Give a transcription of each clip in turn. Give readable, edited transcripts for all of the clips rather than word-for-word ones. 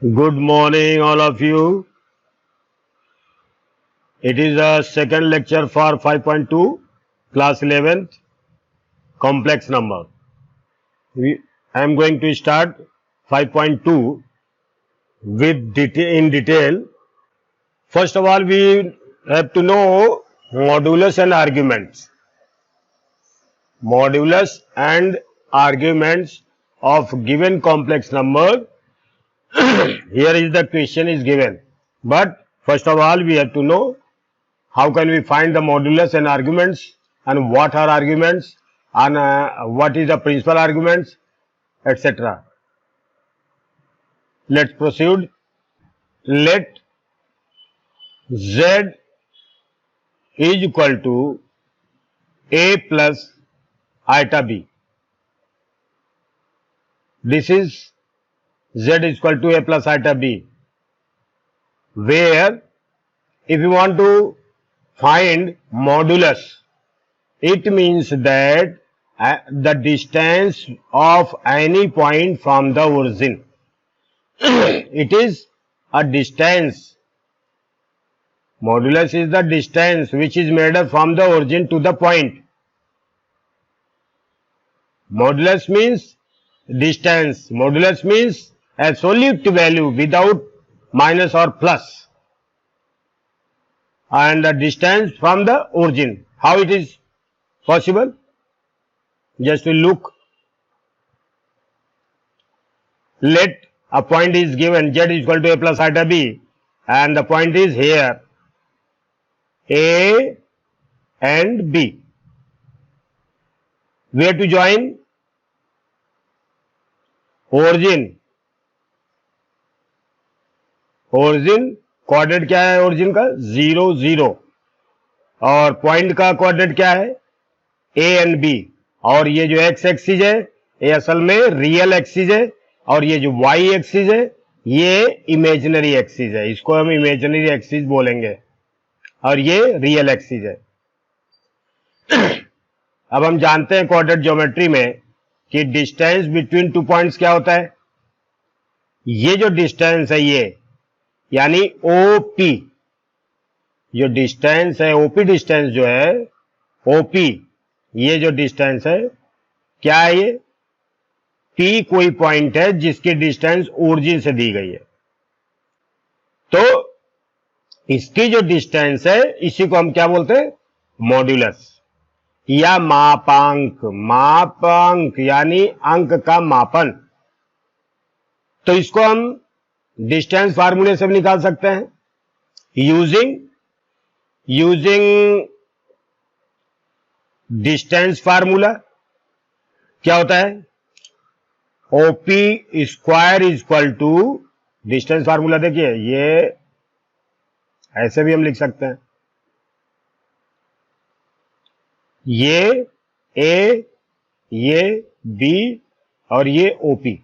Good morning, all of you. It is a second lecture for 5.2, class 11th, complex number. I am going to start 5.2 in detail. First of all, we have to know modulus and arguments. Modulus and arguments of given complex number. Here is the question is given. But first of all, we have to know how can we find the modulus and arguments, and what are arguments, and what is the principal arguments, etc. Let's proceed. Let z is equal to a plus iota b. This is z is equal to a plus iota b, where if you want to find modulus, it means that the distance of any point from the origin. It is a distance. Modulus is the distance which is made up from the origin to the point. Modulus means distance. Modulus means absolute value without minus or plus. And the distance from the origin. How it is possible? Just to look. Let a point is given, z is equal to a plus iota b, and the point is here, a and b. Where to join? Origin. Origin coordinate क्या है origin का? 0 0, और point का coordinate क्या है? A and B. और ये जो एक्स एक्सिस है ये असल में रियल एक्सिस है, और ये जो वाई एक्सिस है ये इमेजिनरी एक्सिस है. इसको हम इमेजिनरी एक्सिस बोलेंगे, और ये रियल एक्सिस है. अब हम जानते हैं कोऑर्डिनेट ज्योमेट्री में कि डिस्टेंस बिटवीन टू पॉइंट्स क्या होता है. ये जो डिस्टेंस है ये यानी ओपी, जो डिस्टेंस है ओपी डिस्टेंस जो है ओपी, ये जो डिस्टेंस है क्या है? ये पी कोई पॉइंट है जिसकी डिस्टेंस ओरिजिन से दी गई है. तो इसकी जो डिस्टेंस है इसी को हम क्या बोलते हैं? मॉड्यूलस या मापांक. मापांक यानी अंक का मापन. तो इसको हम डिस्टेंस फार्मूले से भी निकाल सकते हैं. यूजिंग डिस्टेंस फार्मूला क्या होता है? OP square is equal to, distance formula देखिए, ये ऐसे भी हम लिख सकते हैं. ये ए, ये बी, और ये OP.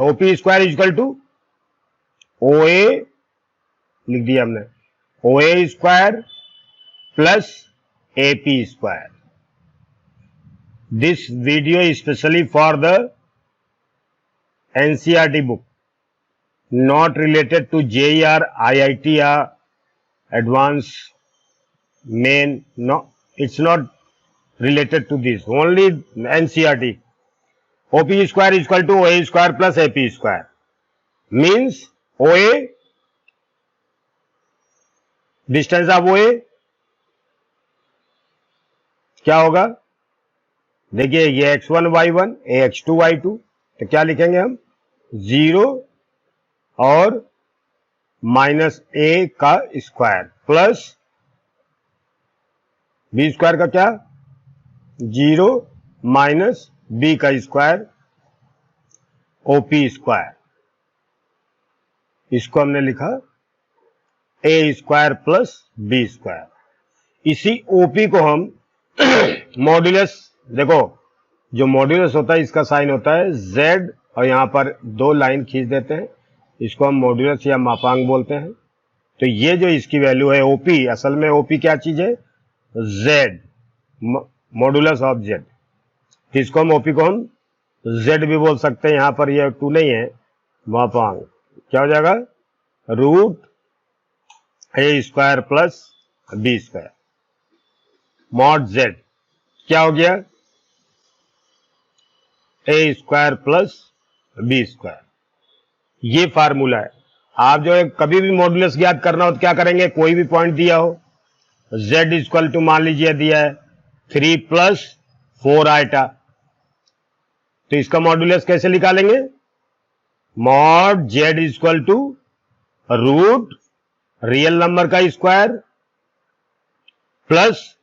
OP square is equal to O A लिख दिया हमने, O A square plus A P square. This video specially for the NCERT book, not related to JEE, IIT या advance main. No, it's not related to this, only NCERT. OP square is equal to O A square plus A P square. Means OA, distance of OA क्या होगा? देखिए ये x1 y1, ये x2 y2, तो क्या लिखेंगे हम? 0 और माइनस a का स्क्वायर प्लस b स्क्वायर का क्या? 0 माइनस b का स्क्वायर, OP स्क्वायर. इसको हमने लिखा ए स्क्वायर प्लस बी स्क्वायर. इसी ओपी को हम मॉड्यूलस, देखो जो मॉड्यूलस होता है इसका साइन होता है जेड, और यहां पर दो लाइन खींच देते हैं, इसको हम मॉड्यूलस या मापांक बोलते हैं. तो ये जो इसकी वैल्यू है ओपी, असल में ओपी क्या चीज है? Z, modulus of Z. इसको हम ओपी को हम जेड भी बोल सकते हैं. यहां पर ये 2 नहीं है, मापांक. क्या हो जाएगा, root A square plus B square. Mod Z क्या हो गया, A square plus B square. ये फार्मूला है। आप जो है कभी भी मॉडुलस ज्ञात करना हो तो क्या करेंगे, कोई भी पॉइंट दिया हो, z इक्वल टू मान लीजिए दिया है 3 प्लस 4 आइटा, तो इसका मॉडुलस कैसे निकालेंगे, mod z equal to root real number का स्क्वायर प्लस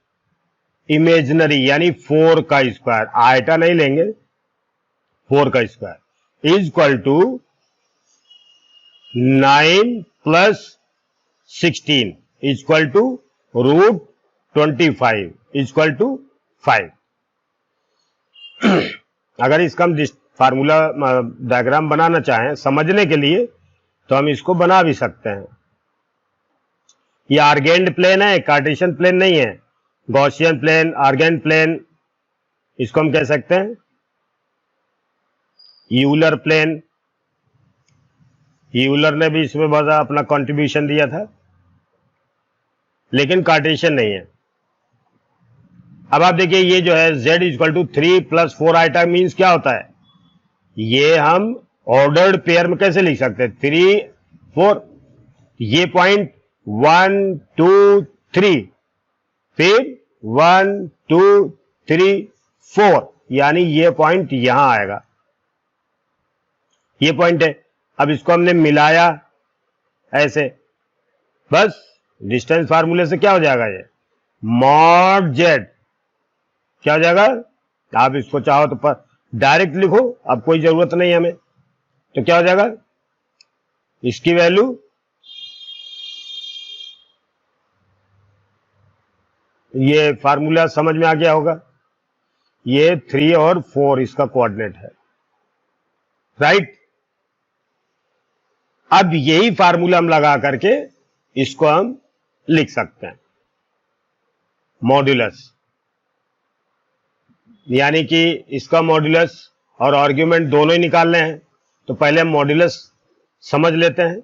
इमेजिनरी यानी 4 का स्क्वायर, आइटा नहीं लेंगे, 4 का square is equal to 9 plus 16 equal to root 25 equal to 5। अगर इसका हम फार्मूला डायग्राम बनाना चाहें समझने के लिए तो हम इसको बना भी सकते हैं। ये आर्गेंड प्लेन है, कार्टेशियन प्लेन नहीं है, गॉसियन प्लेन, आर्गेंड प्लेन, इसको हम कह सकते हैं यूलर प्लेन। यूलर ने भी इसमें बहुत अपना कंट्रीब्यूशन दिया था, लेकिन कार्टेशियन नहीं है। अब आप देखिए ये जो है z equal to 3 plus 4 iota means क्या होता है, ये हम ऑर्डर्ड पेयर में कैसे लिख सकते हैं, 3 4, ये पॉइंट 1 2 3, फिर 1 2 3 4, यानी ये पॉइंट यहां आएगा, ये पॉइंट है। अब इसको हमने मिलाया ऐसे, बस डिस्टेंस फार्मूले से क्या हो जाएगा, ये मॉड जेड क्या हो जाएगा, आप इसको चाहो तो डायरेक्ट लिखो, अब कोई जरूरत नहीं हमें, तो क्या हो जाएगा, इसकी वैल्यू ये फार्मूला समझ में आ गया होगा, ये 3 और 4 इसका कोऑर्डिनेट है, राइट। अब यही फार्मूला हम लगा करके इसको हम लिख सकते हैं मॉड्यूलस, यानी कि इसका मॉड्यूलस और आर्ग्यूमेंट दोनों ही निकालने हैं, तो पहले हम मॉड्यूलस समझ लेते हैं।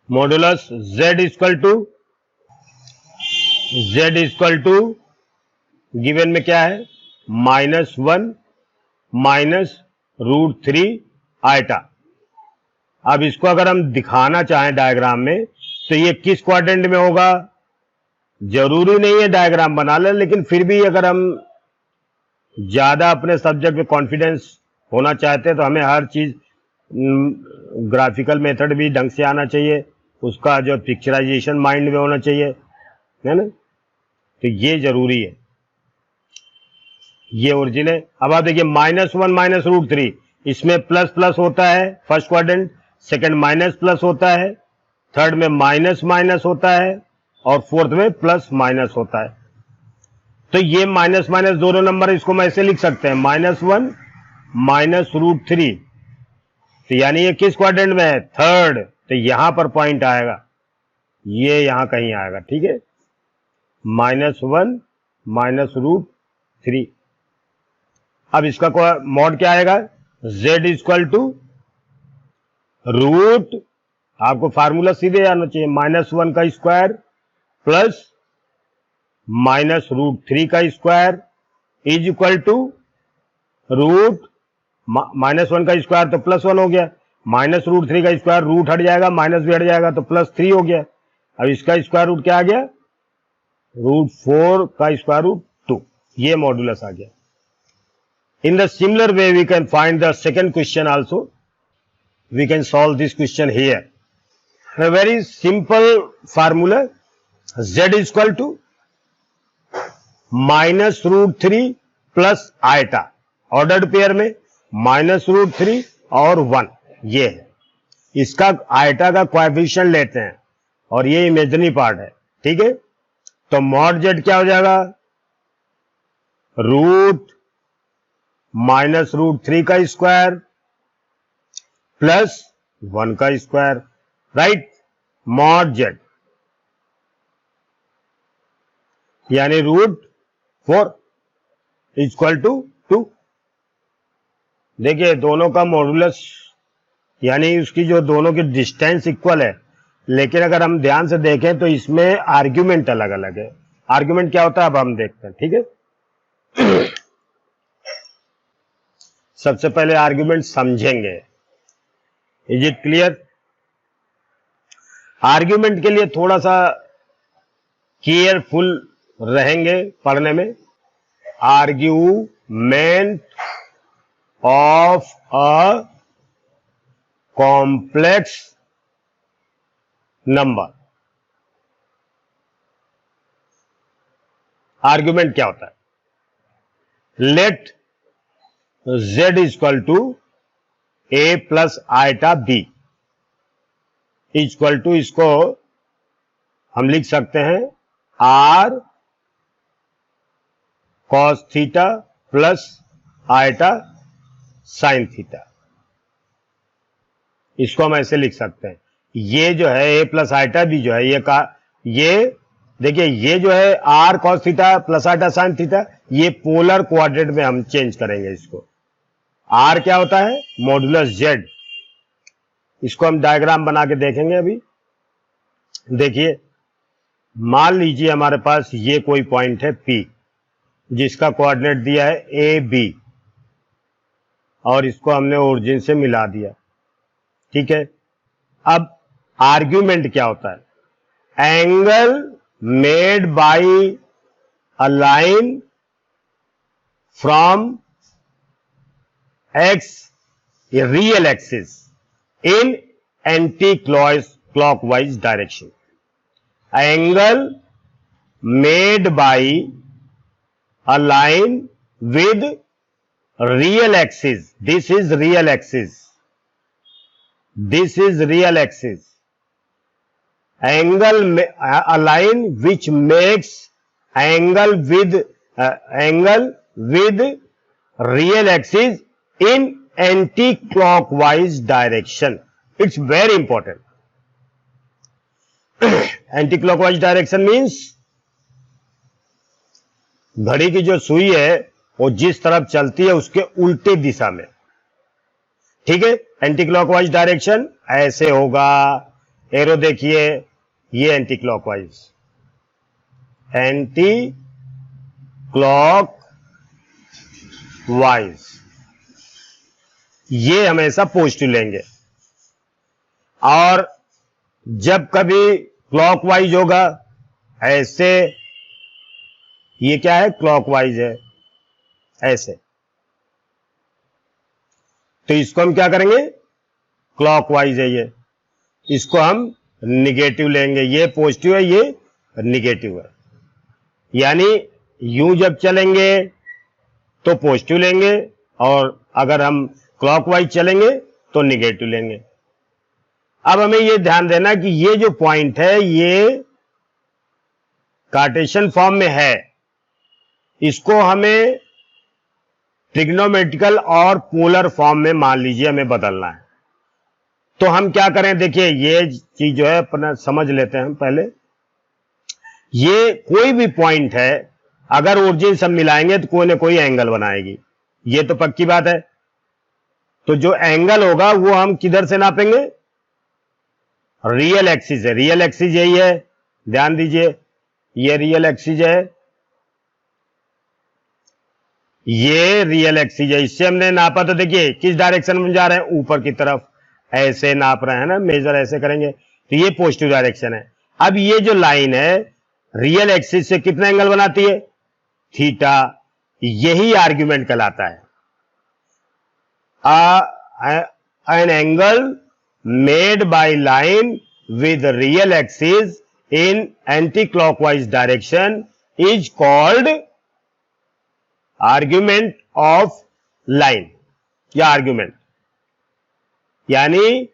Modulus z equal to given में क्या है, -1 माइनस रूट 3 आइटा। अब इसको अगर हम दिखाना चाहें डायग्राम में तो ये किस क्वाड्रेंट में होगा, जरूरी नहीं है डायग्राम बना लें, लेकिन फिर भी अगर हम ज्यादा अपने सब्जेक्ट में कॉन्फिडेंस होना चाहते हैं तो हमें हर चीज ग्राफिकल मेथड भी ढंग से आना चाहिए, उसका जो पिक्चराइजेशन माइंड में होना चाहिए, है ना, तो ये जरूरी है, ये ओरिजिन है। अब आप देखिए -1 माइनस रूट 3, इसमें प्लस प्लस होता है first quadrant, second minus plus होता है, थर्ड में माइनस माइनस होता है और फोर्थ में प्लस माइनस होता है। तो ये माइनस माइनस दोनों नंबर इसको हम ऐसे लिख सकते हैं, -1 माइनस रूट 3, तो यानी ये किस क्वाड्रेंट में है, थर्ड, तो यहां पर पॉइंट आएगा, ये यहां कहीं आएगा, ठीक है, -1 माइनस रूट 3। अब इसका मॉड क्या आएगा, z इक्वल टू रूट, आपको फार्मूला सीधे आना चाहिए, -1 का स्क्वायर प्लस माइनस रूट 3 का square is equal to root, -1 का स्क्वायर तो +1 हो गया, माइनस रूट 3 का स्क्वायर, रूट हट जाएगा, माइनस भी हट जाएगा तो +3 हो गया। अब इसका स्क्वायर रूट क्या आ गया, रूट 4 का स्क्वायर रूट 2, ये मॉडुलस आ गया। In the similar way, we can find the second question also. We can solve this question here. A very simple formula, z is equal to minus root 3 plus iota. Ordered pair में minus root 3 और 1, ये है। इसका iota का coefficient लेते हैं और ये इमेजिनरी पार्ट है, ठीक है। तो मॉड z क्या हो जाएगा, रूट माइनस रूट 3 का स्क्वायर प्लस 1 का स्क्वायर, राइट, मॉड जेड यानी रूट 4 इक्वल टू 2। देखिए दोनों का मॉडुलस यानी उसकी जो दोनों की डिस्टेंस इक्वल है, लेकिन अगर हम ध्यान से देखें तो इसमें आर्ग्यूमेंट अलग अलग है। आर्ग्यूमेंट क्या होता है अब हम देखते हैं, ठीक है। सबसे पहले आर्ग्यूमेंट समझेंगे। Is it clear? आर्ग्यूमेंट के लिए थोड़ा सा केयरफुल रहेंगे पढ़ने में। Argument of a complex number. Argument क्या होता है? Let z equal to a plus iota b equal to, इसको हम लिख सकते हैं r cos theta plus iota sine theta. इसको हम ऐसे लिख सकते हैं। ये जो है a प्लस आइटा b जो है ये देखिए, ये जो है r cos theta plus iota sine theta, ये पोलर कोऑर्डिनेट में हम चेंज करेंगे इसको। r क्या होता है? Modulus z। इसको हम डायग्राम बना के देखेंगे अभी। देखिए, मान लीजिए हमारे पास ये कोई पॉइंट है P, जिसका कोऑर्डिनेट दिया है ए बी, और इसको हमने ओरिजिन से मिला दिया, ठीक है। अब आर्ग्यूमेंट क्या होता है? Angle made by a line from x real axis in anti-clockwise direction. Angle made by a line with real axis. This is real axis. This is real axis. A line which makes angle with real axis in anti-clockwise direction. It's very important. Anti-clockwise direction means घड़ी की जो सुई है वो जिस तरफ चलती है उसके उल्टे दिशा में, ठीक है। एंटी क्लॉकवाइज डायरेक्शन ऐसे होगा। एरो देखिए, ये anti clockwise, anti clock wise, ये हमेशा पॉजिटिव लेंगे। और जब कभी क्लॉकवाइज होगा ऐसे, ये क्या है? क्लॉकवाइज है ऐसे, तो इसको हम क्या करेंगे? क्लॉकवाइज है ये, इसको हम निगेटिव लेंगे। ये पॉजिटिव है, ये निगेटिव है। यानी यूं जब चलेंगे तो पॉजिटिव लेंगे, और अगर हम क्लॉकवाइज चलेंगे तो निगेटिव लेंगे। अब हमें यह ध्यान देना कि ये जो पॉइंट है ये कार्टेशियन फॉर्म में है, इसको हमें ट्रिग्नोमेट्रिकल और पोलर फॉर्म में मान लीजिए हमें बदलना है। तो हम क्या करें? देखिए, ये चीज जो है अपना समझ लेते हैं हम पहले। ये कोई भी पॉइंट है, अगर ओरिजिन सब मिलाएंगे तो कोई ना कोई एंगल बनाएगी, ये तो पक्की बात है। तो जो एंगल होगा वो हम किधर से नापेंगे? रियल एक्सिस है, रियल एक्सिस यही है, ध्यान दीजिए, ये रियल एक्सिस है, ये रियल एक्सिस है। इससे हमने नापा, तो देखिए किस डायरेक्शन में जा रहे हैं? ऊपर की तरफ ऐसे नाप रहे हैं ना, मेजर ऐसे करेंगे, तो ये पॉजिटिव डायरेक्शन है। अब ये जो लाइन है रियल एक्सिस से कितना एंगल बनाती है? थीटा। यही आर्ग्यूमेंट कहलाता है। An angle made by line with real axis in anti-clockwise direction is called argument of line या argument। यानी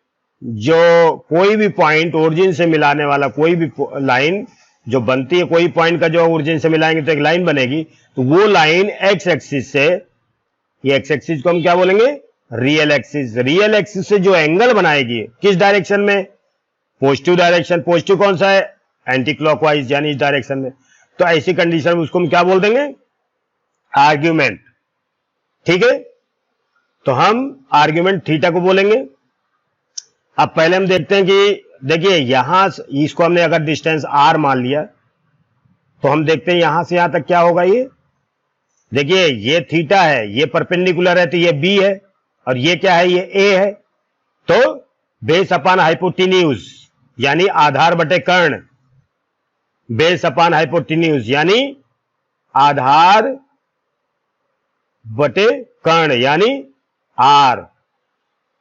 जो कोई भी पॉइंट ओरिजिन से मिलाने वाला, कोई भी लाइन जो बनती है, कोई पॉइंट का जो ओरिजिन से मिलाएंगे तो एक लाइन बनेगी, तो वो लाइन एक्स एक्सिस से, ये एक्स एक्सिस को हम क्या बोलेंगे? Real axis. रियल एक्सिस से जो एंगल बनाएगी किस डायरेक्शन में? Positive direction. पॉजिटिव कौन सा है? एंटी क्लॉकवाइज, यानी इस डायरेक्शन में। तो ऐसी कंडीशन में उसको हम क्या बोल देंगे? आर्ग्यूमेंट, ठीक है। तो हम आर्ग्यूमेंट थीटा को बोलेंगे। अब पहले हम देखते हैं कि देखिए यहां इसको हमने अगर डिस्टेंस r मान लिया तो हम देखते हैं यहां से यहां तक क्या होगा। ये देखिए ये थीटा है, ये परपेंडिकुलर है तो ये b है, और ये क्या है, ये a है। तो बेस अपॉन हाइपोटेन्यूज यानी आधार बटे कर्ण, बेस अपॉन हाइपोटेन्यूज यानी आधार बटे कर्ण यानी r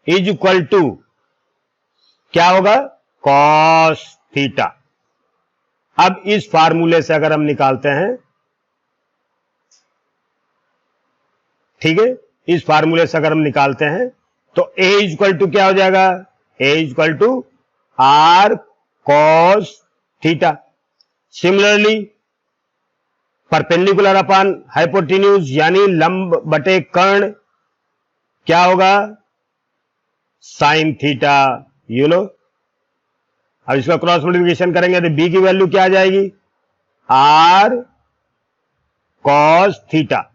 इज इक्वल टू क्या होगा, कॉस थीटा। अब इस फार्मूले से अगर हम निकालते हैं, ठीक है, इस फार्मूले से अगर हम निकालते हैं तो a इज इक्वल टू क्या हो जाएगा, a is equal to r cos theta. Similarly perpendicular upon hypotenuse यानी लंब बटे कर्ण क्या होगा, साइन थीटा। यू नो, अब इसका क्रॉस मल्टीप्लिकेशन करेंगे तो b की वैल्यू क्या आ जाएगी, r कॉस थीटा।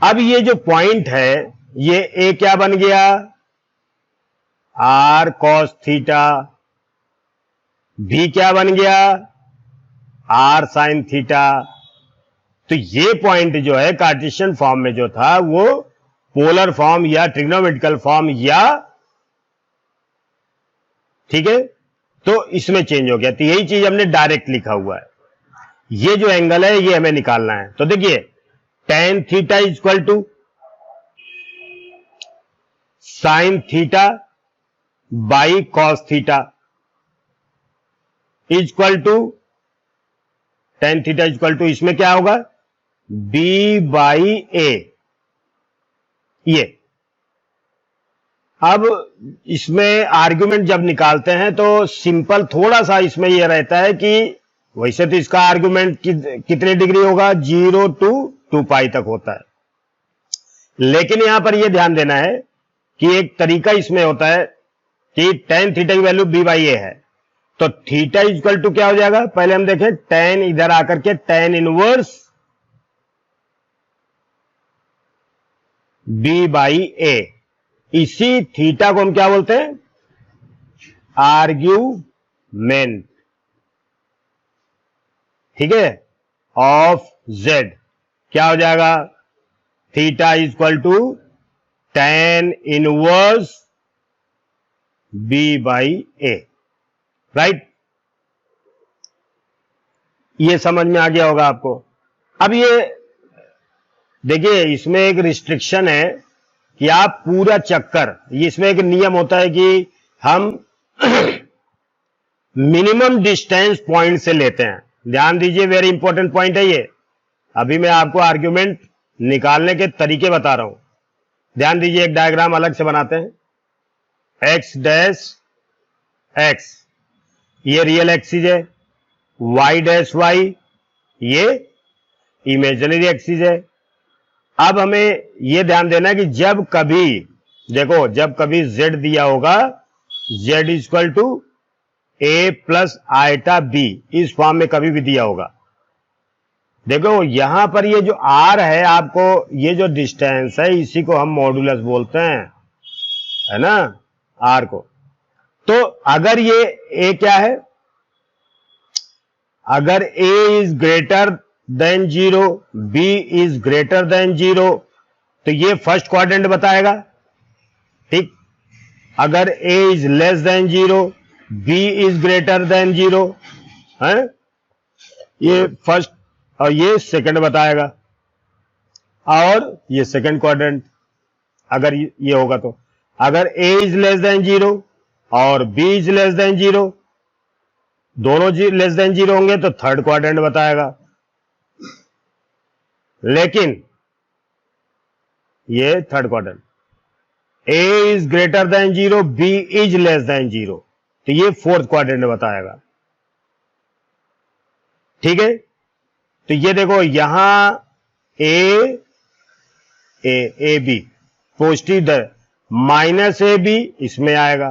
अब ये जो पॉइंट है ये a क्या बन गया, r कॉस थीटा, b क्या बन गया, r साइन थीटा। तो ये पॉइंट जो है कार्टेशियन फॉर्म में जो था वो पोलर फॉर्म या ट्रिग्नोमेट्रिकल फॉर्म या, ठीक है, तो इसमें चेंज हो गया। तो यही चीज हमने डायरेक्ट लिखा हुआ है। ये जो एंगल है ये हमें निकालना है। तो देखिए tan theta is equal to sine theta by cos theta is equal to tan theta is equal to, इसमें क्या होगा, b बाई ए। ये अब इसमें आर्ग्यूमेंट जब निकालते हैं तो सिंपल थोड़ा सा इसमें यह रहता है कि वैसे तो इसका आर्ग्यूमेंट कितने डिग्री होगा, 0 to 2 पाई तक होता है। लेकिन यहां पर यह ध्यान देना है कि एक तरीका इसमें होता है कि tan थीटा की वैल्यू b बाई ए है, तो थीटा इज इक्वल टू क्या हो जाएगा, पहले हम देखें tan इधर आकर के tan इनवर्स b बाई ए। इसी थीटा को हम क्या बोलते हैं, आर्ग्यूमेंट, ठीक है, ऑफ z। क्या हो जाएगा, theta is equal to tan inverse b by a, right. ये समझ में आ गया होगा आपको। अब ये देखिए इसमें एक रिस्ट्रिक्शन है कि आप पूरा चक्कर, इसमें एक नियम होता है कि हम मिनिमम डिस्टेंस पॉइंट से लेते हैं। ध्यान दीजिए, वेरी इंपॉर्टेंट पॉइंट है ये। अभी मैं आपको आर्ग्यूमेंट निकालने के तरीके बता रहा हूं। ध्यान दीजिए, एक डायग्राम अलग से बनाते हैं। x डैश x ये रियल एक्सिस है, y डैश y ये इमेजिनरी एक्सिस है। अब हमें यह ध्यान देना है कि जब कभी, देखो जब कभी z दिया होगा, z is equal to a plus iota b, इस फॉर्म में कभी भी दिया होगा। देखो यहां पर ये जो r है, आपको ये जो डिस्टेंस है इसी को हम मॉडुलस बोलते हैं, है ना, r को। तो अगर ये a क्या है, अगर a is greater than 0, b is greater than 0, तो ये फर्स्ट क्वाड्रेंट बताएगा, ठीक। अगर a is less than 0, b is greater than 0 है, ये फर्स्ट, और ये सेकंड बताएगा, और ये सेकंड क्वाड्रेंट अगर ये होगा। तो अगर a इज लेस देन 0 और b इज लेस देन 0, दोनों लेस देन 0 होंगे तो थर्ड क्वाड्रेंट बताएगा। लेकिन ये third quadrant, a is greater than 0, b is less than 0, तो ये फोर्थ क्वाड्रेंट बताएगा, ठीक है। तो ये देखो यहां ए बी पॉजिटिव दर, माइनस ए बी इसमें आएगा,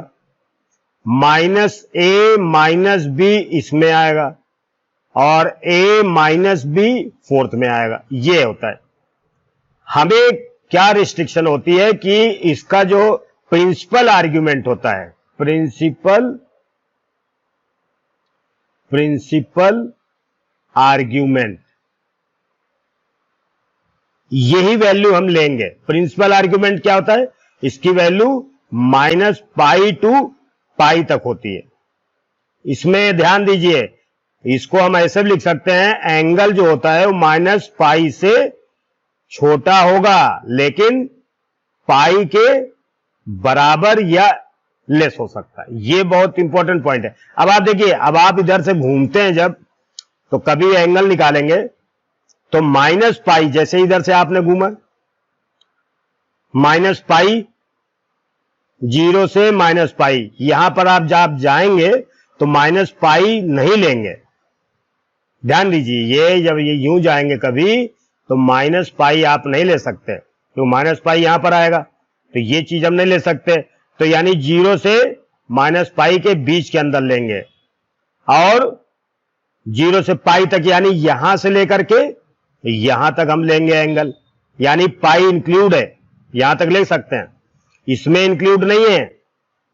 माइनस ए माइनस बी इसमें आएगा, और a माइनस बी फोर्थ में आएगा। ये होता है। हमें क्या रिस्ट्रिक्शन होती है कि इसका जो प्रिंसिपल आर्ग्यूमेंट होता है प्रिंसिपल आर्ग्यूमेंट, यही वैल्यू हम लेंगे। प्रिंसिपल आर्ग्यूमेंट क्या होता है? इसकी वैल्यू -π टू π तक होती है। इसमें ध्यान दीजिए, इसको हम ऐसे भी लिख सकते हैं, एंगल जो होता है वो -π से छोटा होगा लेकिन पाई के बराबर या लेस हो सकता है। ये बहुत इंपॉर्टेंट पॉइंट है। अब आप देखिए, अब आप इधर से घूमते हैं जब, तो कभी एंगल निकालेंगे तो -π, जैसे इधर से आपने घूमा, -π, 0 से -π, यहां पर आप जब जाएंगे तो -π नहीं लेंगे। ध्यान दीजिए, ये जब ये यूं जाएंगे कभी तो -π आप नहीं ले सकते, तो -π यहां पर आएगा, तो ये चीज हम नहीं ले सकते। तो यानी 0 से -π के बीच के अंदर लेंगे, और 0 से π तक, यानी यहां से लेकर के यहां तक हम लेंगे एंगल, यानी π इंक्लूड है, यहां तक ले सकते हैं, इसमें इंक्लूड नहीं है।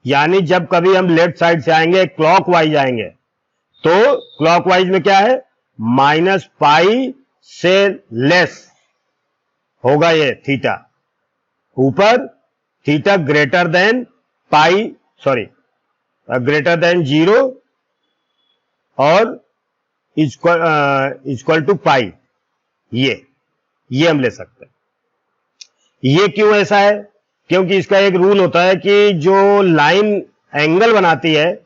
यानी जब कभी हम लेफ्ट साइड से आएंगे, क्लॉकवाइज आएंगे, तो क्लॉकवाइज में क्या है? -π से लेस होगा ये थीटा, ऊपर theta greater than greater than 0 और इक्वल टू π, ये हम ले सकते हैं। ये क्यों ऐसा है? क्योंकि इसका एक रूल होता है कि जो लाइन एंगल बनाती है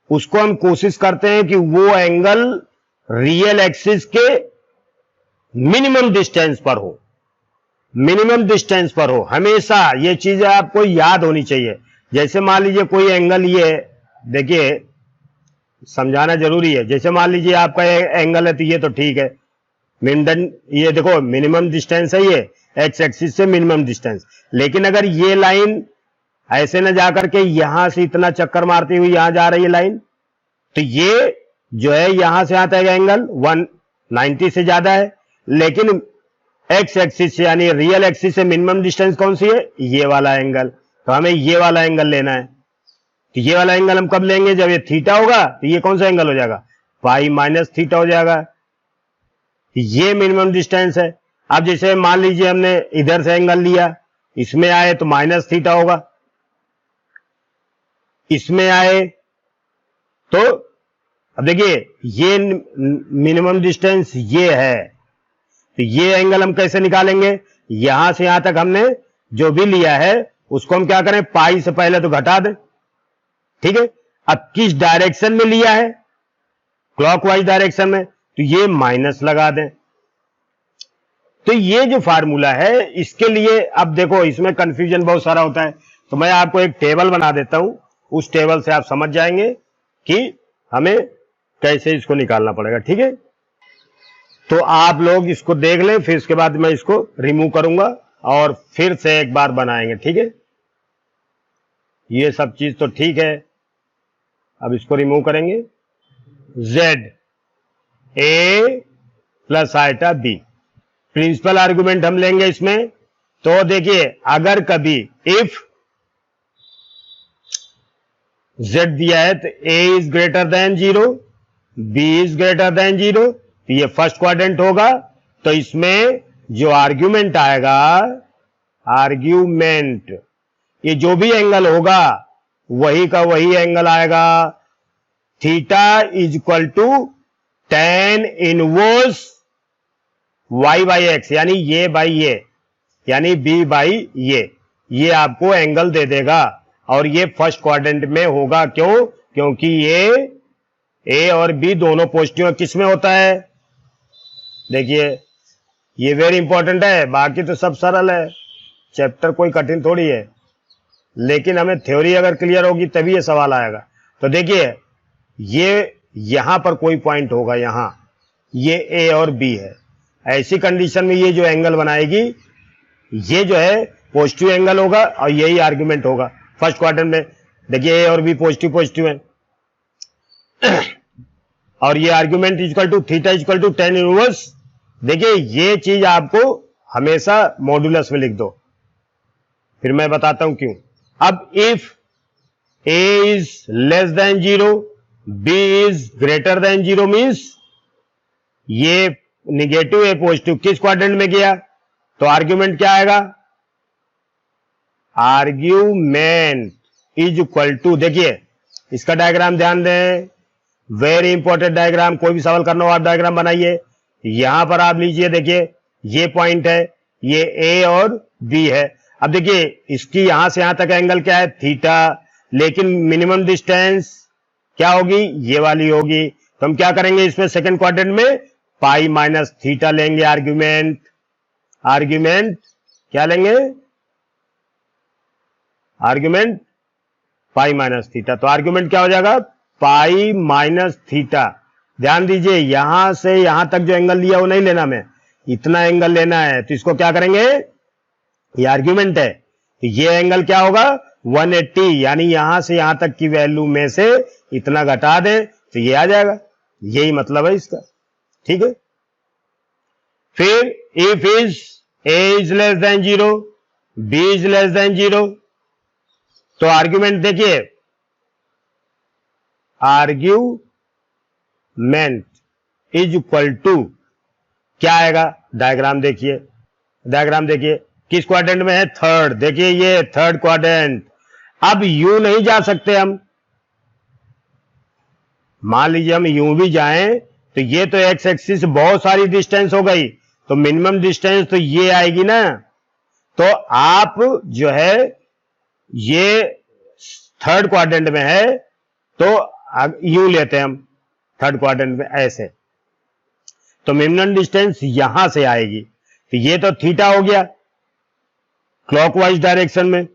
उसको हम कोशिश करते हैं कि वो एंगल रियल एक्सिस के मिनिमम डिस्टेंस पर हो, हमेशा ये चीजें आपको याद होनी चाहिए। जैसे मान लीजिए कोई एंगल, ये देखिए समझाना जरूरी है, जैसे मान लीजिए आपका एंगल है तो ये तो ठीक है, ये देखो मिनिमम डिस्टेंस है, ये एक्स एक्सिस से मिनिमम डिस्टेंस। लेकिन अगर ये लाइन ऐसे न जाकर के यहां से इतना चक्कर मारती हुई यहां जा रही है लाइन, तो ये जो है यहां से यहां तक एंगल 190 से ज्यादा है, लेकिन एक्स एक्सिस से यानी रियल एक्सिस से मिनिमम डिस्टेंस कौन सी है? ये वाला एंगल। तो हमें ये वाला एंगल लेना है, तो ये वाला एंगल हम कब लेंगे? जब ये थीटा होगा, तो ये कौन सा एंगल हो जाएगा? π माइनस थीटा हो जाएगा। ये मिनिमम डिस्टेंस है। अब जैसे मान लीजिए हमने इधर से एंगल लिया, इसमें आए तो -θ होगा, इसमें आए तो, अब देखिए ये मिनिमम डिस्टेंस ये है, तो ये एंगल हम कैसे निकालेंगे? यहां से यहां तक हमने जो भी लिया है उसको हम क्या करें? π से पहले तो घटा दें, ठीक है। अब किस डायरेक्शन में लिया है? क्लॉकवाइज डायरेक्शन में, तो ये माइनस लगा दें। तो ये जो फार्मूला है इसके लिए, अब देखो इसमें कंफ्यूजन बहुत सारा होता है, तो मैं आपको एक टेबल बना देता हूं, उस टेबल से आप समझ जाएंगे कि हमें कैसे इसको निकालना पड़ेगा, ठीक है। तो आप लोग इसको देख लें, फिर इसके बाद मैं इसको रिमूव करूंगा और फिर से एक बार बनाएंगे, ठीक है। ये सब चीज तो ठीक है, अब इसको रिमूव करेंगे। z a plus iota b, principal argument हम लेंगे इसमें। तो देखिए, अगर कभी इफ z दिया है तो a is greater than 0, b is greater than 0, तो ये फर्स्ट क्वाड्रेंट होगा। तो इसमें जो आर्ग्यूमेंट आएगा, आर्ग्यूमेंट, ये जो भी एंगल होगा वही का वही एंगल आएगा। Theta is equal to tan inverse y by x, यानी ये बाई ये, यानी b बाई ये आपको एंगल दे देगा। और ये फर्स्ट क्वाड्रेंट में होगा, क्यों? क्योंकि ये a और b दोनों पॉजिटिव किस में होता है? देखिए ये वेरी इंपॉर्टेंट है, बाकी तो सब सरल है, चैप्टर कोई कठिन थोड़ी है, लेकिन हमें थ्योरी अगर क्लियर होगी तभी ये सवाल आएगा। तो देखिए ये यहां पर कोई पॉइंट होगा, यहां ये a और b है, ऐसी कंडीशन में ये जो एंगल बनाएगी ये जो है पॉजिटिव एंगल होगा और यही आर्ग्यूमेंट होगा फर्स्ट क्वाड्रेंट में। देखिए a और b पॉजिटिव है और ये argument equal to theta equal to tan inverse. देखिए ये चीज आपको हमेशा मॉड्यूलस में लिख दो, फिर मैं बताता हूं क्यों। अब A is less than 0, B is greater than 0 means ये निगेटिव है पॉजिटिव किस क्वाड्रेंट में गया, तो आर्ग्यूमेंट क्या आएगा, आर्ग्यूमेंट इज इक्वल टू, देखिए इसका डायग्राम ध्यान दें, वेरी इंपॉर्टेंट डायग्राम, कोई भी सवाल करना हो आप डायग्राम बनाइए। यहां पर आप लीजिए, देखिए ये पॉइंट है, ये ए और बी है। अब देखिए इसकी यहां से यहां तक एंगल क्या है, थीटा, लेकिन मिनिमम डिस्टेंस क्या होगी, ये वाली होगी। तो हम क्या करेंगे इसमें सेकंड क्वाड्रेंट में पाई माइनस थीटा लेंगे आर्ग्यूमेंट, आर्ग्यूमेंट क्या लेंगे, आर्ग्यूमेंट पाई माइनस थीटा। तो आर्ग्यूमेंट क्या हो जाएगा, पाई माइनस थीटा। ध्यान दीजिए यहां से यहां तक जो एंगल लिया वो नहीं लेना, मैं इतना एंगल लेना है, तो इसको क्या करेंगे, ये आर्ग्यूमेंट है, तो ये एंगल क्या होगा 180, यानी यहां से यहां तक की वैल्यू में से इतना घटा दें तो ये आ जाएगा, यही मतलब है इसका, ठीक है। फिर if is a is less than 0, B is less than 0, तो आर्ग्यूमेंट देखिए, आर्ग्यूमेंट इज इक्वल टू क्या आएगा, डायग्राम देखिए, डायग्राम देखिए किस क्वाड्रेंट में है, थर्ड, देखिए ये थर्ड क्वाड्रेंट। अब यूं नहीं जा सकते हम, मान लीजिए हम यूं भी जाएं तो ये तो एक्स एक्सिस बहुत सारी डिस्टेंस हो गई, तो मिनिमम डिस्टेंस तो ये आएगी ना, तो आप जो है ये थर्ड क्वाड्रेंट में है तो यूं लेते हैं हम थर्ड क्वाड्रेंट में ऐसे, तो मिनिमम डिस्टेंस यहां से आएगी, तो ये तो थीटा हो गया क्लॉकवाइज डायरेक्शन में,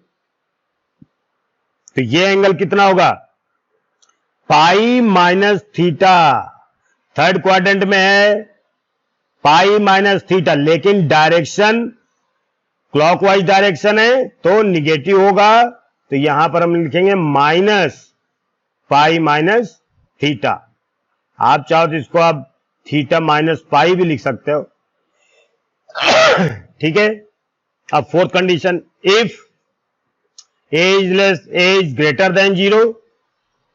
तो ये एंगल कितना होगा, पाई माइनस थीटा, थर्ड क्वाड्रेंट में है पाई माइनस थीटा, लेकिन डायरेक्शन क्लॉकवाइज डायरेक्शन है तो निगेटिव होगा, तो यहां पर हम लिखेंगे माइनस पाई माइनस थीटा। आप चाहो तो इसको आप थीटा माइनस पाई भी लिख सकते हो, ठीक है। अब fourth condition, if A is greater than 0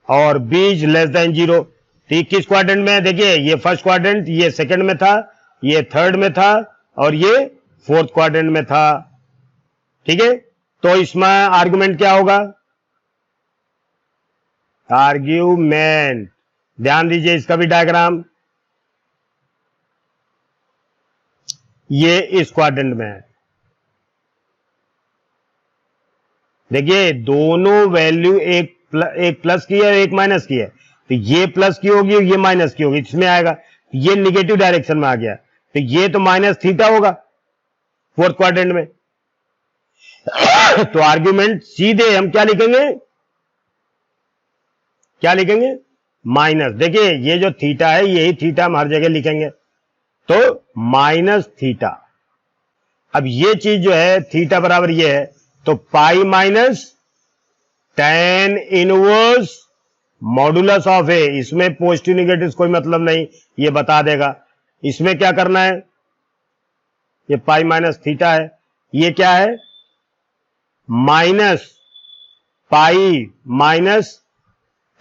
और बी इज लेस देन 0, ठीक किस क्वाड्रेंट में है, देखिए ये फर्स्ट क्वाड्रेंट, ये सेकंड में था, ये थर्ड में था और ये फोर्थ क्वाड्रेंट में था, ठीक है। तो इसमें आर्गुमेंट क्या होगा, आर्ग्यूमेंट, ध्यान दीजिए इसका भी डायग्राम, ये इस क्वाड्रेंट में है, देखिए दोनों वैल्यू एक प्लस की है एक माइनस की है, तो ये प्लस की होगी और ये माइनस की होगी, इसमें आएगा, ये निगेटिव डायरेक्शन में आ गया, तो ये तो माइनस थीटा होगा फोर्थ क्वाड्रेंट में। तो आर्ग्यूमेंट सीधे हम क्या लिखेंगे, क्या लिखेंगे, माइनस, देखिए ये जो थीटा है यही थीटा हम हर जगह लिखेंगे, तो माइनस थीटा। अब ये चीज जो है थीटा बराबर ये है, तो pi minus tan inverse modulus of A, इसमें पॉजिटिव निगेटिव कोई मतलब नहीं, ये बता देगा। इसमें क्या करना है, ये पाई माइनस थीटा है, ये क्या है minus pi minus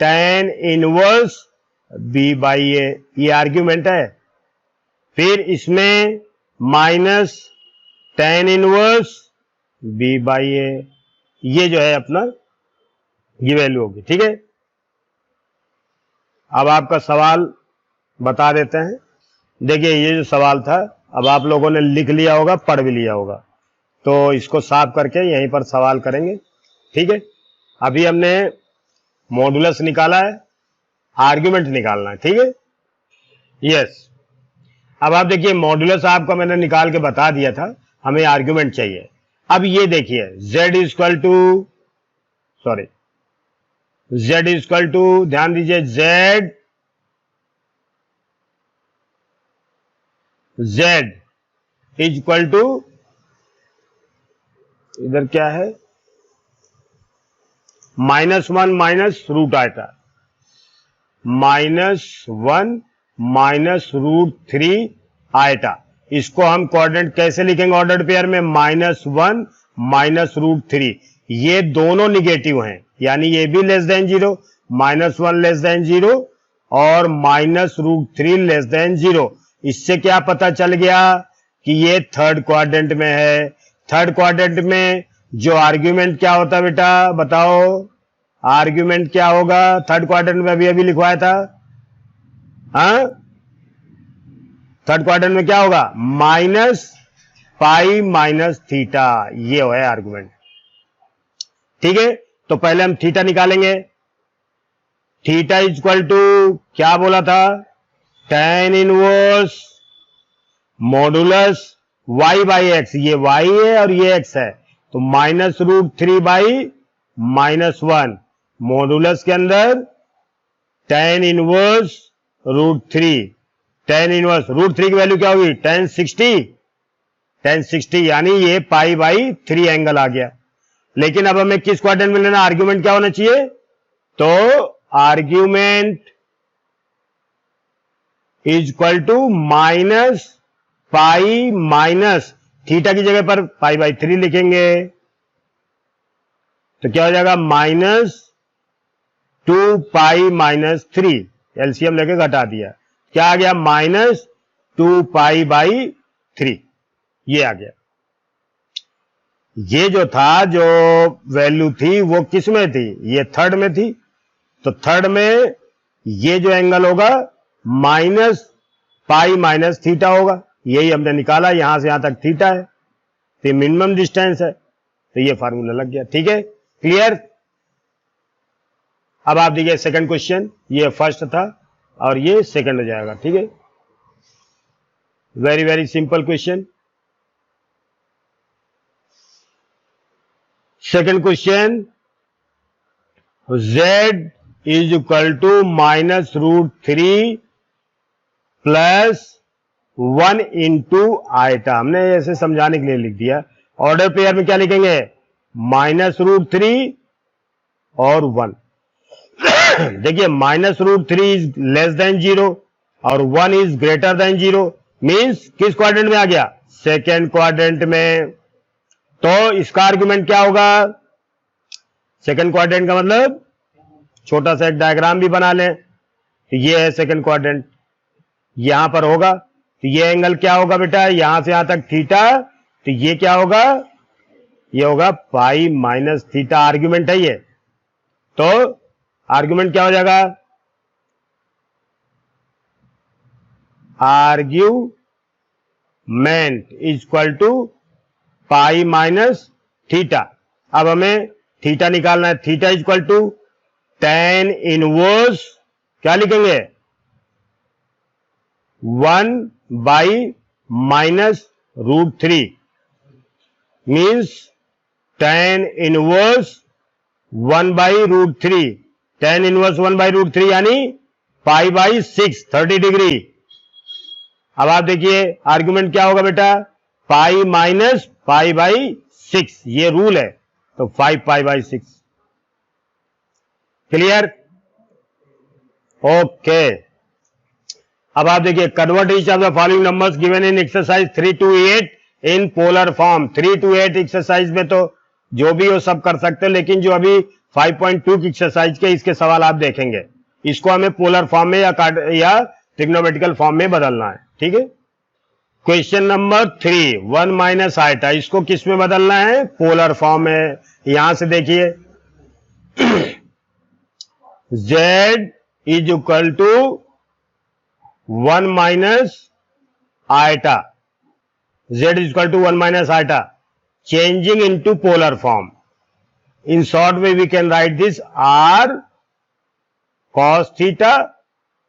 tan inverse B by A, ये आर्ग्यूमेंट है। फिर इसमें minus tan inverse B by A, ये जो है अपना ये वैल्यू होगी, ठीक है। अब आपका सवाल बता देते हैं, देखिए ये जो सवाल था अब आप लोगों ने लिख लिया होगा, पढ़ भी लिया होगा, तो इसको साफ करके यहीं पर सवाल करेंगे, ठीक है। अभी हमने मॉडुलस निकाला है, आर्ग्यूमेंट निकालना है, ठीक है, यस। अब आप देखिए मॉडुलस आपका मैंने निकाल के बता दिया था, हमें आर्ग्यूमेंट चाहिए। अब ये देखिए z equal to, sorry z equal to, ध्यान दीजिए z इक्वल टू, इधर क्या है -1 minus root iota, -1 minus √3 iota. इसको हम कोऑर्डिनेट कैसे लिखेंगे ऑर्डर्ड पेयर में, -1 माइनस √3, ये दोनों निगेटिव हैं, यानी ये भी लेस देन 0, -1 लेस देन 0 और -√3 लेस देन 0। इससे क्या पता चल गया कि ये थर्ड क्वाड्रेंट में है। थर्ड क्वाड्रेंट में जो आर्ग्यूमेंट क्या होता है बेटा, बताओ आर्ग्यूमेंट क्या होगा थर्ड क्वाड्रेंट में? अभी अभी लिखवाया था, हाँ, थर्ड क्वाड्रेंट में क्या होगा? -पाई माइनस थीटा, ये है आर्गुमेंट। ठीक है, तो पहले हम थीटा निकालेंगे। थीटा इक्वल टू क्या बोला था? tan inverse modulus y by x, ये y है और ये x है, तो -√3 बाई -1 मॉडुलस के अंदर tan इनवर्स √3। tan इनवर्स √3 की वैल्यू क्या होगी? tan 60, यानी ये π/3 एंगल आ गया। लेकिन अब हमें किस क्वाड्रेंट में लेना? आर्ग्यूमेंट क्या होना चाहिए? तो argument is equal to -pi minus theta की जगह पर π/3 लिखेंगे, तो क्या हो जाएगा? -2π-3, एलसीएम लेके घटा दिया, क्या आ गया? -2π/3, ये आ गया। ये जो था, जो वैल्यू थी वो किस में थी? ये थर्ड में थी, तो थर्ड में ये जो एंगल होगा -पाई-थीटा होगा, यही हमने निकाला। यहां से यहां तक थीटा है, तो मिनिमम डिस्टेंस है, तो ये फार्मूला लग गया। ठीक है, क्लियर? अब आप देखिए सेकंड क्वेश्चन, ये फर्स्ट था और ये सेकंड हो जाएगा। ठीक है, very very simple question. Second question, z is equal to -√3 plus 1 into iota. हमने ऐसे समझाने के लिए लिख दिया। ऑर्डर पेयर में क्या लिखेंगे? -√3 और 1। देखिए -√3 इज लेस देन 0 और 1 इज ग्रेटर देन 0, मीन्स किस क्वाड्रेंट में आ गया? सेकेंड क्वाड्रेंट में। तो इसका आर्गुमेंट क्या होगा? सेकंड क्वाड्रेंट का मतलब छोटा सा एक डायग्राम भी बना लें, तो ये है सेकंड क्वाड्रेंट, यहां पर होगा। तो ये एंगल क्या होगा बेटा? यहां से यहां तक थीटा, तो ये क्या होगा? ये होगा π-थीटा। आर्गुमेंट है ये, तो आर्गुमेंट क्या हो जाएगा? आर्ग्यूमेंट इज इक्वल टू π-थीटा। अब हमें थीटा निकालना है। Theta is equal to tan inverse, क्या लिखेंगे? 1/-√3 means tan inverse 1/√3। tan inverse 1/√3 यानी π/6, 30 डिग्री। अब आप देखिए आर्गुमेंट क्या होगा बेटा? π-π/6, ये रूल है, तो 5π/6। क्लियर? ओके। अब आप देखिए, convert each of the following numbers given in exercise 3 to 8 in polar form. 3 to 8 exercise में तो जो भी हो सब कर सकते हो, लेकिन जो अभी 5.2 की एक्सरसाइज के इसके सवाल आप देखेंगे, इसको हमें पोलर फॉर्म में या ट्रिग्नोमेट्रिकल फॉर्म में बदलना है। ठीक है, क्वेश्चन नंबर 3, 1 माइनस आइटा, इसको किस में बदलना है? पोलर फॉर्म में। यहां से देखिए z is equal to 1 minus iota, z is equal to 1 minus iota, changing into polar form. In short way we can write this r cos theta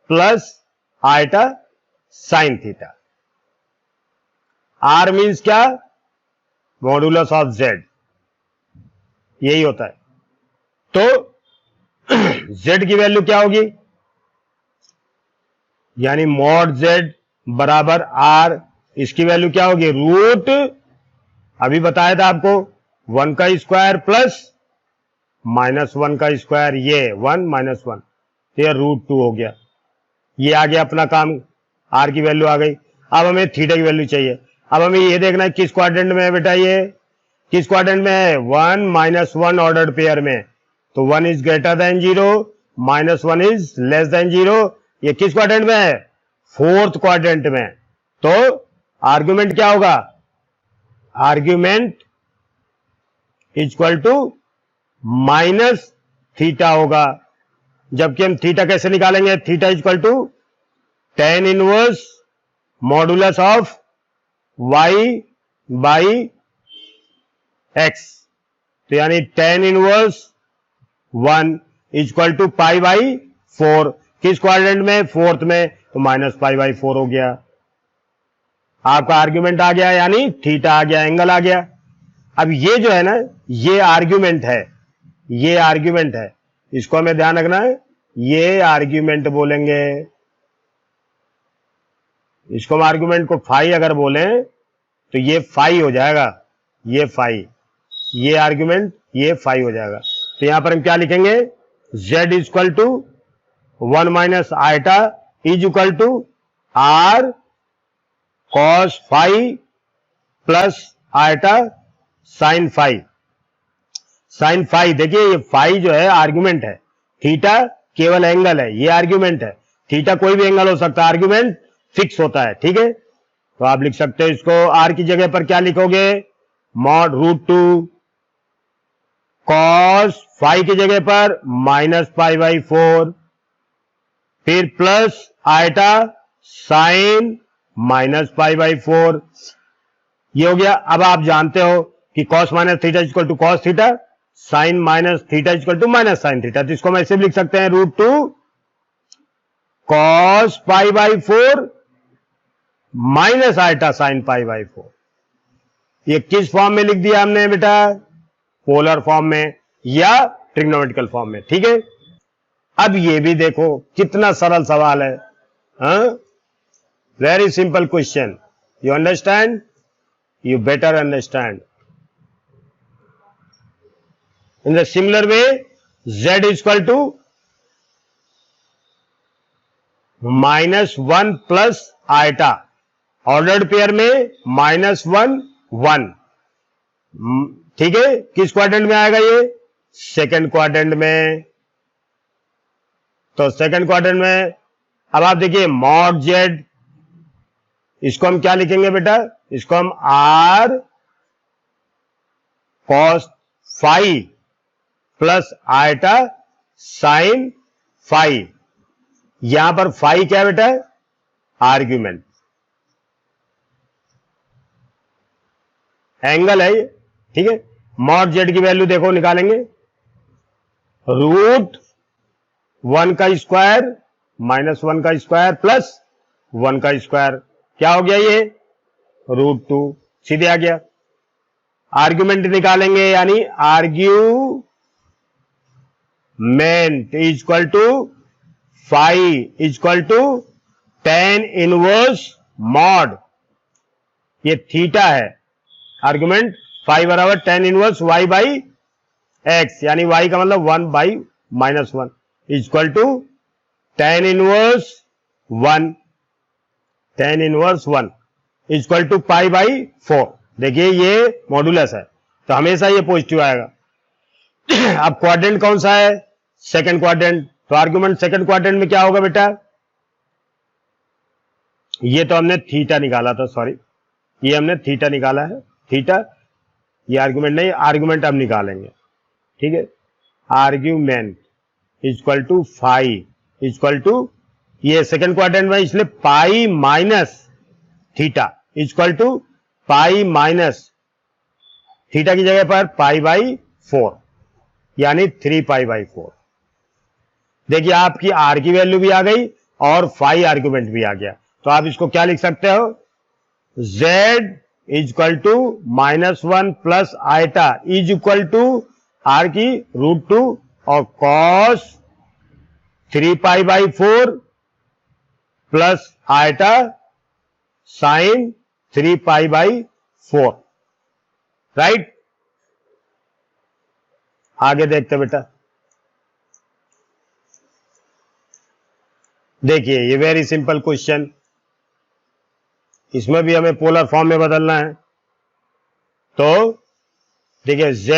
plus iota sine theta. r means क्या? Modulus of z, यही होता है। तो z की value क्या होगी? यानी mod z बराबर r, इसकी वैल्यू क्या होगी? रूट, अभी बताया था आपको, 1 का स्क्वायर प्लस -1 का स्क्वायर, ये 1 - 1, ये √2 हो गया। ये आ गया अपना काम, r की वैल्यू आ गई। अब हमें थीटा की वैल्यू चाहिए। अब हमें ये देखना है किस क्वाड्रेंट में है बेटा, ये किस क्वाड्रेंट में है? 1 - 1 ऑर्डर्ड पेयर में। तो 1 is greater than 0, -1 is less than 0। ये किस क्वाड्रेंट में है? फोर्थ क्वाड्रेंट में। तो आर्ग्यूमेंट क्या होगा? Argument equal to minus theta होगा। जबकि हम थीटा कैसे निकालेंगे? Theta equal to tan inverse modulus of y by x। तो यानी tan inverse 1 equal to pi by 4। किस क्वाड्रेंट में? फोर्थ में। तो माइनस पाई बाई 4 हो गया। आपका आर्ग्यूमेंट आ गया, यानी थीटा आ गया, एंगल आ गया। अब ये जो है ना, ये आर्ग्यूमेंट है, ये आर्ग्यूमेंट है, इसको हमें ध्यान रखना है। ये आर्ग्यूमेंट बोलेंगे, इसको हम आर्ग्यूमेंट को फाई अगर बोलें तो ये फाई हो जाएगा, ये फाई, ये आर्ग्यूमेंट, ये फाई हो जाएगा। तो यहां पर हम क्या लिखेंगे? z equal to 1 minus iota is equal to r cos phi plus iota sine phi. Sine phi, देखिए ये फाई जो है आर्ग्यूमेंट है, थीटा केवल एंगल है, ये आर्ग्यूमेंट है। थीटा कोई भी एंगल हो सकता है, आर्ग्यूमेंट फिक्स होता है, ठीक है। तो आप लिख सकते हो इसको, आर की जगह पर क्या लिखोगे? मॉड √2, कॉस फाई की जगह पर माइनस पाई बाई 4, फिर plus iota sine minus pi by 4। ये हो गया। अब आप जानते हो कि cos minus theta equal to cos theta, sine minus theta equal to minus sine theta. तो इसको हम ऐसे भी लिख सकते हैं, √2 cos pi by 4 minus iota sine pi by 4। ये किस फॉर्म में लिख दिया हमने बेटा? पोलर फॉर्म में या ट्रिग्नोमेट्रिकल फॉर्म में, ठीक है। अब ये भी देखो कितना सरल सवाल है, very simple question. You understand? You better understand. In the similar way, z equal to -1 plus iota, ordered pair में -1 1, ठीक है। किस क्वाड्रेंट में आएगा ये? सेकंड क्वाड्रेंट में। तो सेकंड क्वाड्रेंट में अब आप देखिए मॉड z, इसको हम क्या लिखेंगे बेटा? इसको हम r cos phi plus iota sine phi. यहां पर फाई क्या है बेटा? आर्ग्यूमेंट, एंगल है ये, ठीक है। मॉड z की वैल्यू देखो निकालेंगे, √1 का स्क्वायर माइनस 1 का स्क्वायर प्लस 1 का स्क्वायर, क्या हो गया ये? √2, सीधे आ गया। आर्ग्यूमेंट निकालेंगे, यानी argument equal to phi equal to tan inverse mod, ये थीटा है, आर्ग्यूमेंट फाई बराबर tan inverse y by x, यानी y का मतलब 1 by -1 equal to tan inverse 1, tan inverse 1 equal to pi by 4। देखिए ये मॉडुलस है, तो हमेशा ये पॉजिटिव आएगा। अब क्वाड्रेंट कौन सा है? Second quadrant. तो आर्ग्यूमेंट सेकंड क्वाड्रेंट में क्या होगा बेटा? ये तो हमने थीटा निकाला था, सॉरी, ये हमने थीटा निकाला है, थीटा, ये आर्ग्यूमेंट नहीं, आर्ग्यूमेंट अब निकालेंगे, ठीक है। Argument equal to phi equal to, ये सेकंड क्वाड्रेंट में, इसलिए pi minus theta equal to pi minus theta की जगह पर पाई बाई 4, यानी 3 पाई बाई 4। देखिए आपकी आर की वैल्यू भी आ गई और फाई आर्ग्यूमेंट भी आ गया। तो आप इसको क्या लिख सकते हो? z equal to -1 plus iota is equal to r की √2 और cos 3 pi by 4 plus iota sine 3 pi by 4, right. आगे देखते बेटा, देखिए ये वेरी सिंपल क्वेश्चन, इसमें भी हमें पोलर फॉर्म में बदलना है। तो देखिए z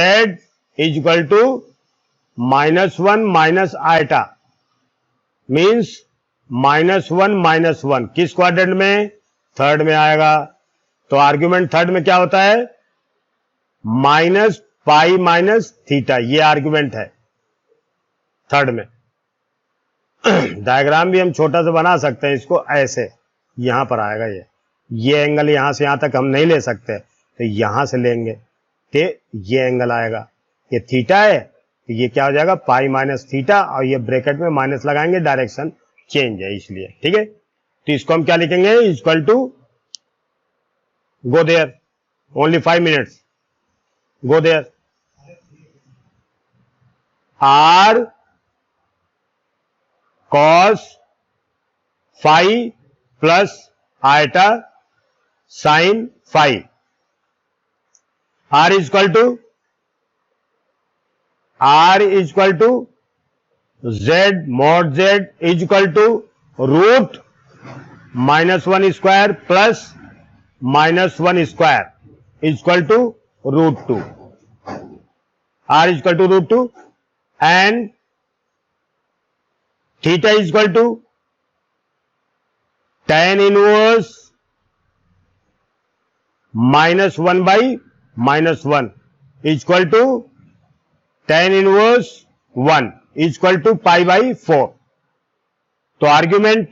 is equal to -1 minus iota means -1 -1 किस क्वाड्रेंट में? थर्ड में आएगा। तो आर्ग्यूमेंट थर्ड में क्या होता है? -पाई माइनस थीटा, ये आर्ग्यूमेंट है थर्ड में। डायग्राम भी हम छोटा सा बना सकते हैं इसको, ऐसे यहां पर आएगा ये एंगल यहां से यहां तक हम नहीं ले सकते, तो यहां से लेंगे तो ये एंगल आएगा, ये थीटा है, तो ये क्या हो जाएगा? पाई माइनस थीटा, और ये ब्रैकेट में माइनस लगाएंगे, डायरेक्शन चेंज है इसलिए, ठीक है। तो इसको हम क्या लिखेंगे? Equal to, go there, only 5 minutes, go there, r cos phi plus iota sine phi, r is equal to z mod z is equal to root -1 square plus -1 square is equal to √2, r is equal to √2 and theta is equal to tan inverse -1 by -1 is equal to tan inverse 1 is equal to pi by 4। तो argument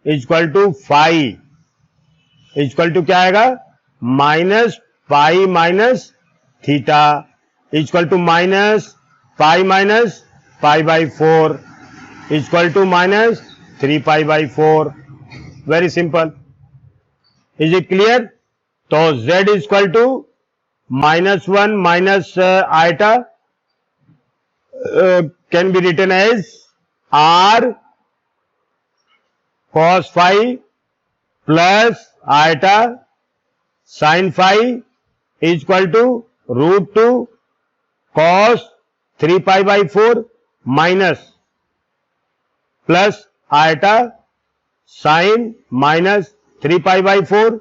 is equal to phi is equal to क्या आएगा? -Pi minus theta is equal to -pi minus pi by 4 is equal to -3 pi by 4। Very simple, is it clear? तो z is equal to -1 minus iota can be written as r cos phi plus iota sine phi is equal to √2 cos 3 pi by 4 minus plus iota sine minus 3 pi by 4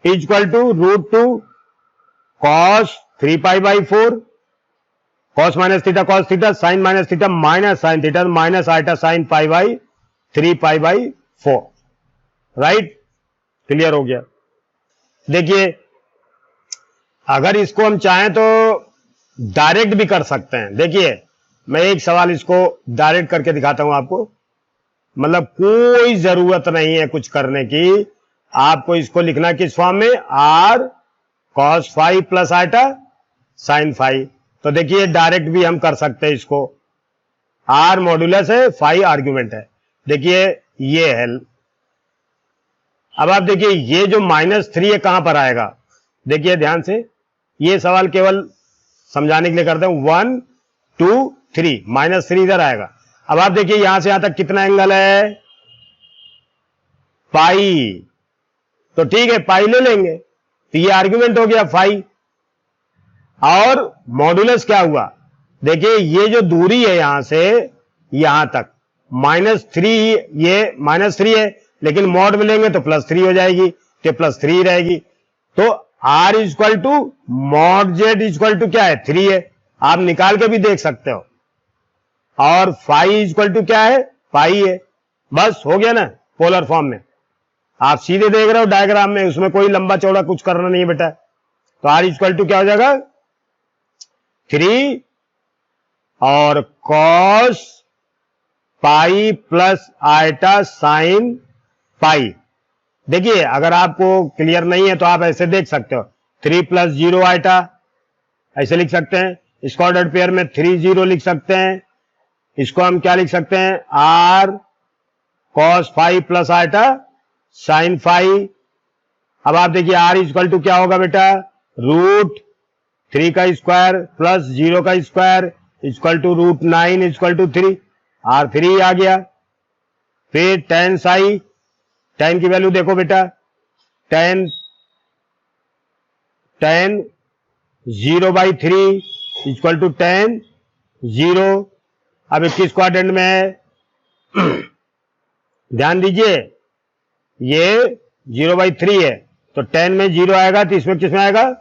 is equal to √2 cos 3 pi by 4 cos minus theta cos theta sine minus theta minus sine theta minus iota sine pi by 3 pi by 4। Right, clear हो गया। देखिए, अगर इसको हम चाहें तो direct भी कर सकते हैं। देखिए, मैं एक सवाल इसको डायरेक्ट करके दिखाता हूं आपको, मतलब कोई जरूरत नहीं है कुछ करने की, आपको इसको लिखना किस फॉर्म में? r cos phi plus iota sine phi. तो देखिए, डायरेक्ट भी हम कर सकते हैं इसको, r मॉड्यूलस है, फाई आर्ग्यूमेंट है। देखिए, ये है। अब आप देखिए, ये जो -3 है कहां पर आएगा? देखिए ध्यान से, ये सवाल केवल समझाने के लिए करते हैं। 1 2 3, -3 इधर आएगा। अब आप देखिए, यहां से यहां तक कितना एंगल है? पाई। तो ठीक है, पाई ले लेंगे, तो ये आर्ग्यूमेंट हो गया फाई। और मॉड्यूलस क्या हुआ? देखिए, ये जो दूरी है यहां से यहां तक -3, ये -3 है, लेकिन मॉड में लेंगे तो +3 हो जाएगी, तो +3 रहेगी। तो r is equal to mod z is equal to क्या है? 3 है, आप निकाल के भी देख सकते हो। और फाई इज इक्वल टू क्या है? पाई है। बस हो गया ना पोलर फॉर्म में। आप सीधे देख रहे हो डायग्राम में, उसमें कोई लंबा चौड़ा कुछ करना नहीं है बेटा। तो r इज इक्वल टू क्या हो जाएगा? 3 और cos pi plus iota sine पाई। देखिए, अगर आपको क्लियर नहीं है तो आप ऐसे देख सकते हो, 3 + 0 आयटा ऐसे लिख सकते हैं। इसको ऑर्डर पेयर में 3 0 लिख सकते हैं। इसको हम क्या लिख सकते हैं? r cos phi plus iota sine phi. अब आप देखिए, r इज इक्वल टू क्या होगा बेटा? √3 का स्क्वायर प्लस 0 का square is equal to √9 is equal to 3, r3 आ गया। फिर tan साई, tan की वैल्यू देखो बेटा, tan 0/3 इक्वल टू tan 0। अब किस क्वाड्रेंट में है? ध्यान दीजिए, ये 0/3 है, तो 10 में 0 आएगा, तो इसमें किसमें आएगा,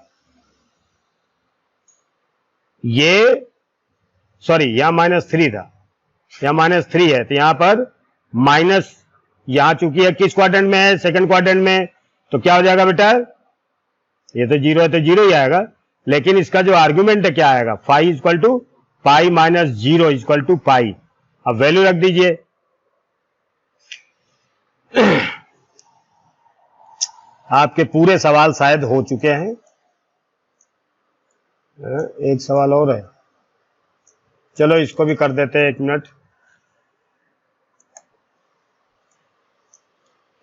ये सॉरी यहां -3 था, यहां -3 है, तो यहां पर माइनस, यहां चूंकि है किस क्वाड्रेंट में है, सेकंड क्वाड्रेंट में, तो क्या हो जाएगा बेटा, ये तो 0 है तो 0 ही आएगा, लेकिन इसका जो आर्गुमेंट है क्या आएगा, phi equal to pi minus 0 equal to pi. अब वैल्यू रख दीजिए। आपके पूरे सवाल शायद हो चुके हैं, एक सवाल और है, चलो इसको भी कर देते हैं, 1 मिनट,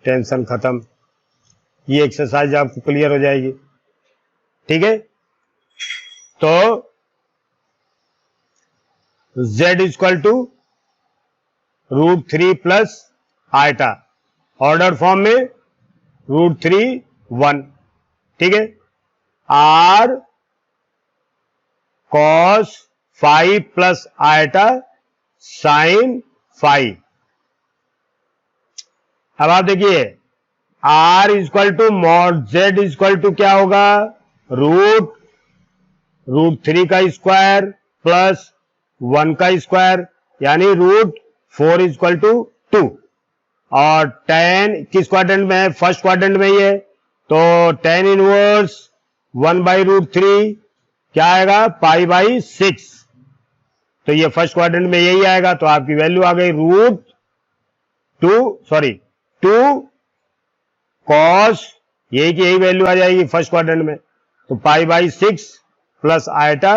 टेंशन खत्म, ये एक्सरसाइज आपको क्लियर हो जाएगी। ठीक है, तो z equal to √3 plus iota, order form में √3 1, ठीक है, r cos phi plus iota sine phi. अब आप देखिए r equal to mod z equal to क्या होगा, √3 का स्क्वायर प्लस 1 का स्क्वायर, यानी √4 इक्वल टू 2, और tan किस क्वाड्रेंट में है, फर्स्ट क्वाड्रेंट में ही है, तो tan इनवर्स 1/√3 क्या आएगा, पाई/6, तो ये फर्स्ट क्वाड्रेंट में यही आएगा, तो आपकी वैल्यू आ गई √2 cos, यही की यही वैल्यू आ जाएगी फर्स्ट क्वाड्रेंट में, तो pi plus iota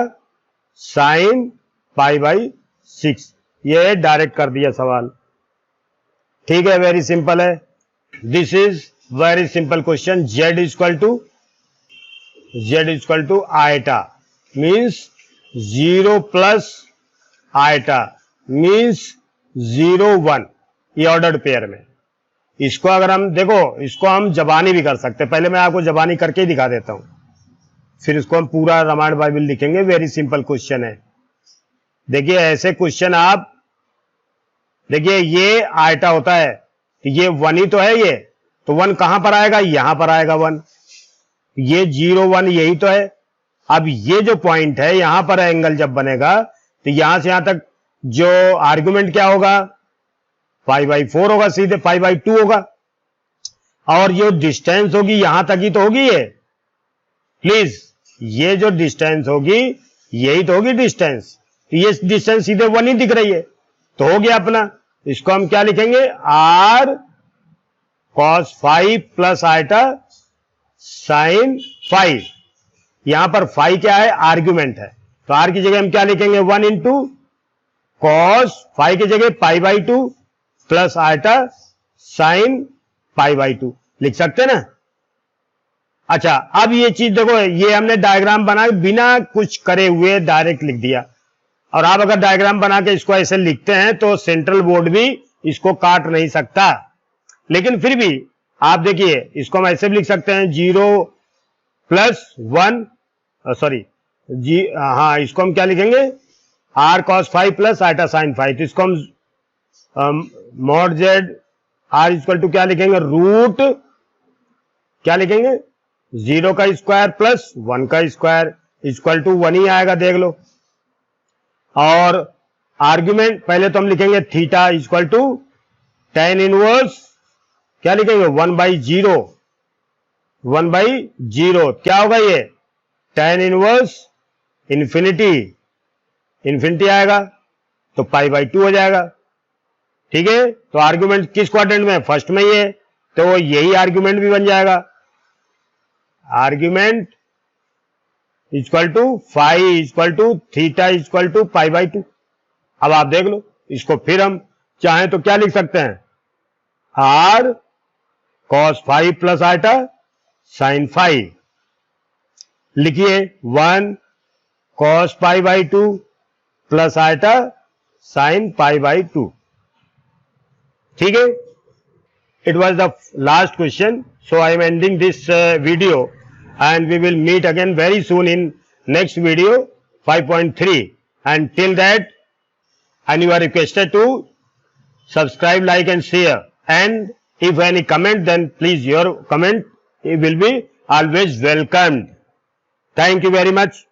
sine pi, ये डायरेक्ट कर दिया सवाल। ठीक है, वेरी सिंपल है, this is very simple question. z equal to iota means 0 plus iota means 0 1, ये ऑर्डर्ड पेयर में। इसको अगर हम देखो, इसको हम जबानी भी कर सकते हैं, पहले मैं आपको जबानी करके ही दिखा देता हूं, फिर इसको हम पूरा रामायण बाइबल लिखेंगे। वेरी सिंपल क्वेश्चन है। देखिए ऐसे क्वेश्चन आप देखिए, ये आयटा होता है, ये 1 ही तो है, ये तो 1 कहां पर आएगा, यहां पर आएगा 1, ये 0 1 यही तो है। अब ये जो पॉइंट है यहां पर एंगल जब बनेगा, तो यहां से यहां तक जो आर्गुमेंट क्या होगा, पाई/4 होगा, सीधे पाई/2 होगा, और ये डिस्टेंस होगी यहां तक ही तो होगी, ये प्लीज, ये जो डिस्टेंस होगी यही तो होगी डिस्टेंस, तो ये डिस्टेंस सीधे 1 ही दिख रही है, तो हो गया अपना। इसको हम क्या लिखेंगे, r cos phi plus iota sine phi, यहां पर फाई क्या है, आर्ग्यूमेंट है, तो r की जगह हम क्या लिखेंगे, 1 इंटू कॉस फाई की जगह पाई/2 प्लस आयटा साइन पाई/2 लिख सकते ना। अच्छा, अब ये चीज देखो, ये हमने डायग्राम बना बिना कुछ करे हुए डायरेक्ट लिख दिया, और आप अगर डायग्राम बना के इसको ऐसे लिखते हैं तो सेंट्रल बोर्ड भी इसको काट नहीं सकता, लेकिन फिर भी आप देखिए इसको हम ऐसे भी लिख सकते हैं, 0 प्लस 1 हाँ, इसको हम क्या लिखेंगे, r cos phi plus iota sine phi, तो इसको हम mod z r equal to क्या लिखेंगे, रूट क्या लिखेंगे, 0 का स्क्वायर प्लस 1 का स्क्वायर इक्वल टू 1 ही आएगा, देख लो। और आर्ग्यूमेंट पहले तो हम लिखेंगे theta equal to tan inverse क्या लिखेंगे, 1/0 क्या होगा, ये tan इनवर्स इन्फिनिटी आएगा, तो पाई/2 हो जाएगा। ठीक है, तो आर्ग्यूमेंट किस क्वाड्रेंट में, फर्स्ट में ही है, तो यही आर्ग्यूमेंट भी बन जाएगा, argument equal to phi equal to theta equal to पाई/2। अब आप देख लो, इसको फिर हम चाहें तो क्या लिख सकते हैं, r cos phi plus iota sine phi, लिखिए 1 cos pi plus iota sine pi. ठीक है, it was the last question, so I am ending this video, and we will meet again very soon in next video 5.3, and till that, and you are requested to subscribe, like and share, and if any comment, then please your comment he will be always welcomed. Thank you very much.